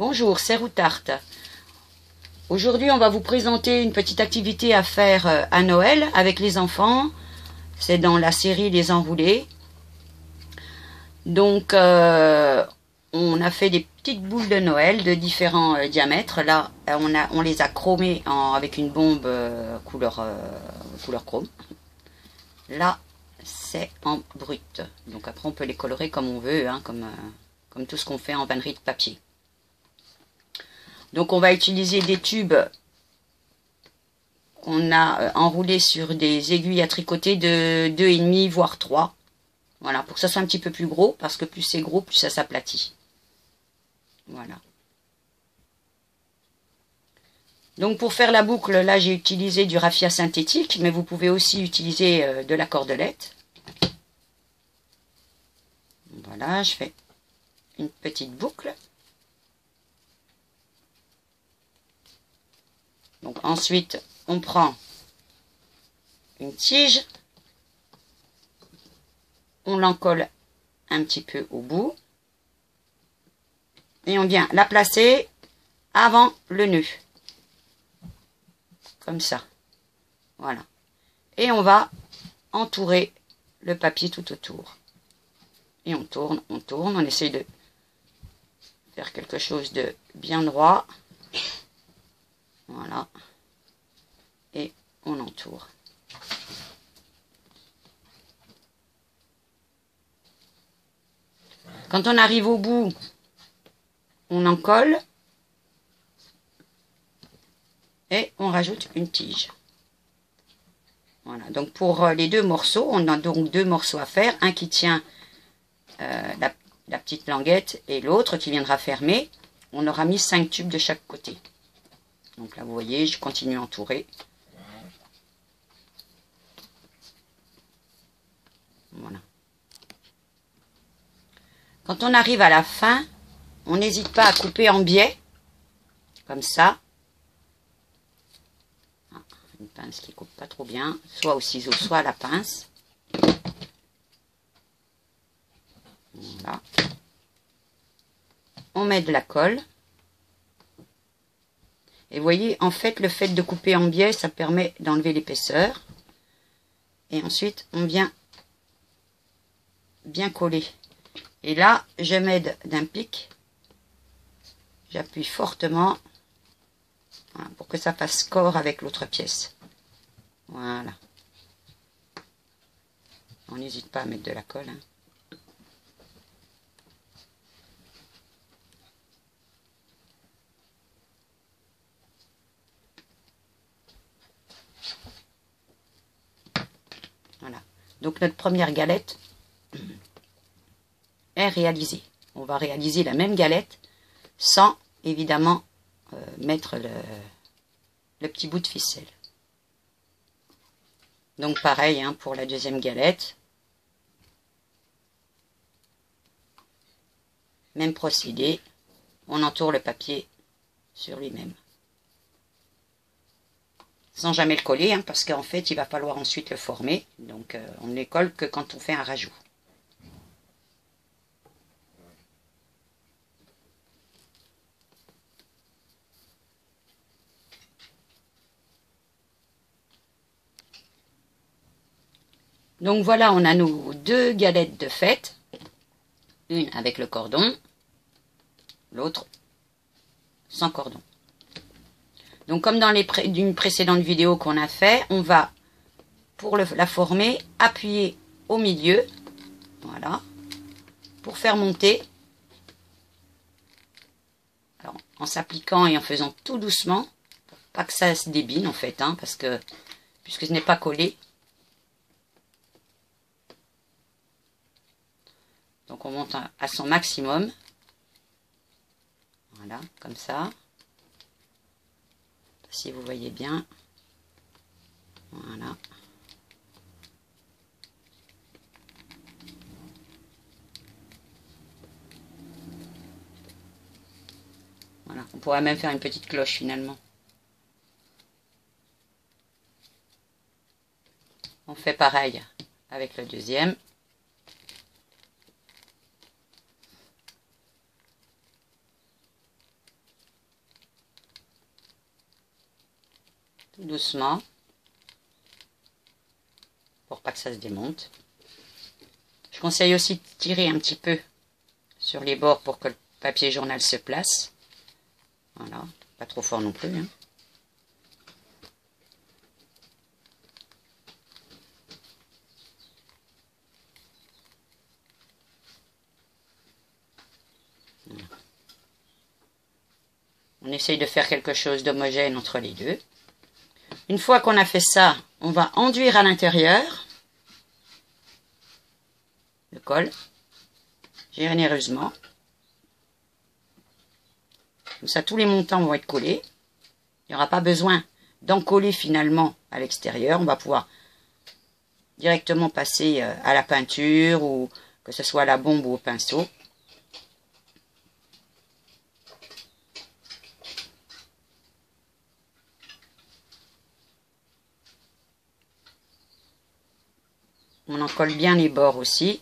Bonjour, c'est Routarte. Aujourd'hui, on va vous présenter une petite activité à faire à Noël avec les enfants. C'est dans la série Les Enroulés. Donc, on a fait des petites boules de Noël de différents diamètres. Là, on les a chromées avec une bombe couleur chrome. Là, c'est en brut. Donc après, on peut les colorer comme on veut, hein, comme tout ce qu'on fait en vannerie de papier. Donc on va utiliser des tubes qu'on a enroulés sur des aiguilles à tricoter de 2,5 voire 3. Voilà, pour que ça soit un petit peu plus gros, parce que plus c'est gros, plus ça s'aplatit. Voilà. Donc pour faire la boucle, là j'ai utilisé du raffia synthétique, mais vous pouvez aussi utiliser de la cordelette. Voilà, je fais une petite boucle. Donc ensuite, on prend une tige, on l'encolle un petit peu au bout et on vient la placer avant le nœud. Comme ça. Voilà. Et on va entourer le papier tout autour. Et on tourne, on essaye de faire quelque chose de bien droit. Voilà. Et on entoure. Quand on arrive au bout, on en colle. Et on rajoute une tige. Voilà. Donc pour les deux morceaux, on a donc deux morceaux à faire. Un qui tient la petite languette et l'autre qui viendra fermer. On aura mis 5 tubes de chaque côté. Donc là, vous voyez, je continue à entourer. Voilà. Quand on arrive à la fin, on n'hésite pas à couper en biais, comme ça. Une pince qui coupe pas trop bien, soit au ciseau, soit à la pince. Voilà. On met de la colle. Et vous voyez, en fait, le fait de couper en biais, ça permet d'enlever l'épaisseur. Et ensuite, on vient bien coller. Et là, je m'aide d'un pic. J'appuie fortement, voilà, pour que ça fasse corps avec l'autre pièce. Voilà. On n'hésite pas à mettre de la colle, hein. Voilà. Donc notre première galette est réalisée. On va réaliser la même galette sans évidemment mettre le petit bout de ficelle. Donc pareil, hein, pour la deuxième galette. Même procédé. On entoure le papier sur lui-même. Sans jamais le coller, hein, parce qu'en fait, il va falloir ensuite le former. Donc, on ne les colle que quand on fait un rajout. Donc, voilà, on a nos deux galettes de fête. Une avec le cordon, l'autre sans cordon. Donc, comme dans une précédente vidéo qu'on a fait, on va, pour la former, appuyer au milieu, voilà, pour faire monter. Alors, en s'appliquant et en faisant tout doucement, pour pas que ça se débine en fait, hein, parce que, puisque ce n'est pas collé. Donc, on monte à son maximum. Voilà, comme ça. Si vous voyez bien. Voilà. Voilà. On pourrait même faire une petite cloche finalement. On fait pareil avec le deuxième. doucement, pour pas que ça se démonte. Je conseille aussi de tirer un petit peu sur les bords pour que le papier journal se place. Voilà, pas trop fort non plus, hein. On essaye de faire quelque chose d'homogène entre les deux. Une fois qu'on a fait ça, on va enduire à l'intérieur le col, généreusement. Comme ça, tous les montants vont être collés. Il n'y aura pas besoin d'en coller finalement à l'extérieur. On va pouvoir directement passer à la peinture ou que ce soit à la bombe ou au pinceau. On en colle bien les bords aussi.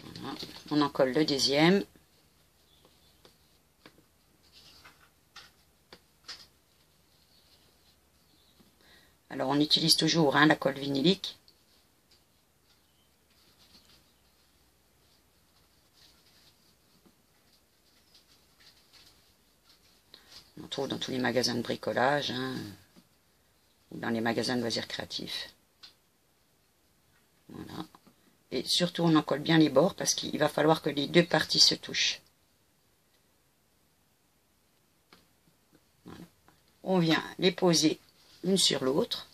Voilà. On en colle le deuxième. Alors on utilise toujours la colle vinylique. On trouve dans tous les magasins de bricolage, ou dans les magasins de loisirs créatifs. Voilà. Et surtout, on en colle bien les bords parce qu'il va falloir que les deux parties se touchent. Voilà. On vient les poser l'une sur l'autre.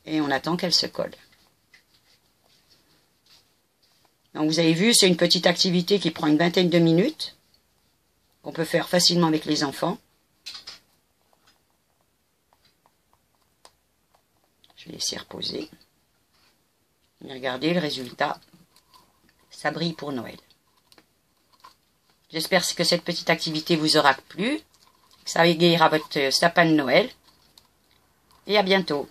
Et on attend qu'elles se collent. Donc vous avez vu, c'est une petite activité qui prend une vingtaine de minutes. On peut faire facilement avec les enfants. Je vais laisser reposer. Et regardez le résultat. Ça brille pour Noël. J'espère que cette petite activité vous aura plu. Que ça égayera votre sapin de Noël. Et à bientôt.